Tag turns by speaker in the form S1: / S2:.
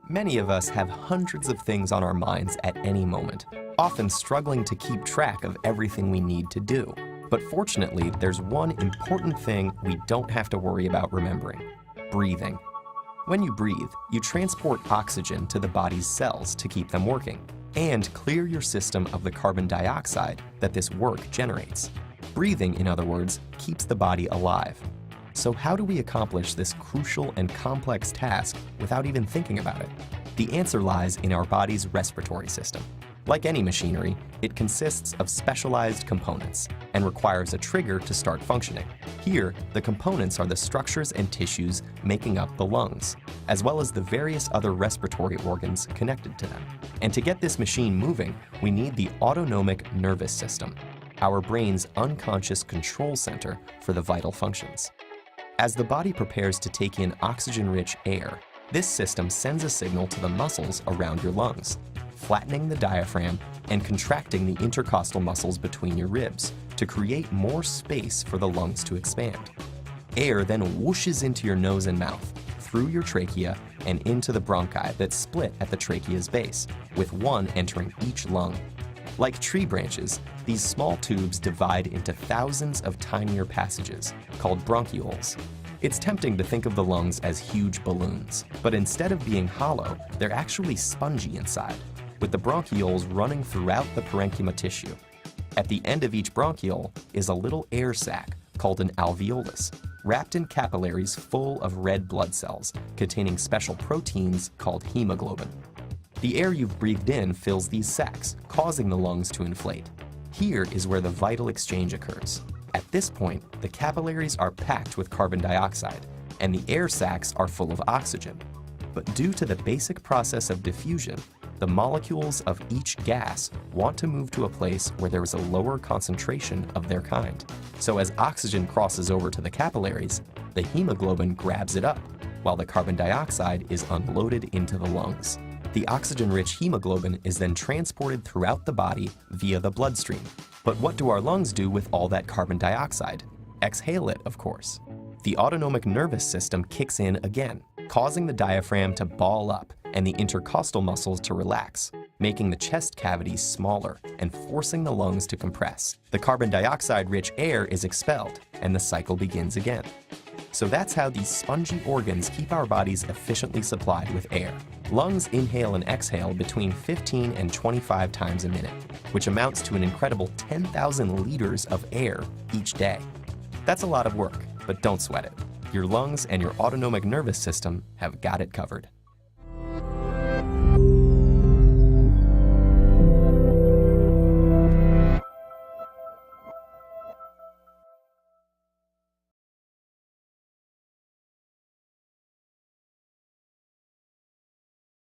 S1: Many of us have hundreds of things on our minds at any moment, often struggling to keep track of everything we need to do. But fortunately, there's one important thing we don't have to worry about remembering: breathing. When you breathe, you transport oxygen to the body's cells to keep them working, and clear your system of the carbon dioxide that this work generates. Breathing, in other words, keeps the body alive. So how do we accomplish this crucial and complex task without even thinking about it? The answer lies in our body's respiratory system. Like any machinery, it consists of specialized components and requires a trigger to start functioning. Here, the components are the structures and tissues making up the lungs, as well as the various other respiratory organs connected to them. And to get this machine moving, we need the autonomic nervous system, our brain's unconscious control center for the vital functions. As the body prepares to take in oxygen-rich air, this system sends a signal to the muscles around your lungs, flattening the diaphragm and contracting the intercostal muscles between your ribs to create more space for the lungs to expand. Air then whooshes into your nose and mouth, through your trachea and into the bronchi that split at the trachea's base, with one entering each lung. Like tree branches, these small tubes divide into thousands of tinier passages, called bronchioles. It's tempting to think of the lungs as huge balloons, but instead of being hollow, they're actually spongy inside, with the bronchioles running throughout the parenchyma tissue. At the end of each bronchiole is a little air sac called an alveolus, wrapped in capillaries full of red blood cells containing special proteins called hemoglobin. The air you've breathed in fills these sacs, causing the lungs to inflate. Here is where the vital exchange occurs. At this point, the capillaries are packed with carbon dioxide, and the air sacs are full of oxygen. But due to the basic process of diffusion, the molecules of each gas want to move to a place where there is a lower concentration of their kind. So as oxygen crosses over to the capillaries, the hemoglobin grabs it up, while the carbon dioxide is unloaded into the lungs. The oxygen-rich hemoglobin is then transported throughout the body via the bloodstream. But what do our lungs do with all that carbon dioxide? Exhale it, of course. The autonomic nervous system kicks in again, causing the diaphragm to ball up and the intercostal muscles to relax, making the chest cavity smaller and forcing the lungs to compress. The carbon dioxide-rich air is expelled, and the cycle begins again. So that's how these spongy organs keep our bodies efficiently supplied with air. Lungs inhale and exhale between 15 and 25 times a minute, which amounts to an incredible 10,000 liters of air each day. That's a lot of work, but don't sweat it. Your lungs and your autonomic nervous system have got it covered.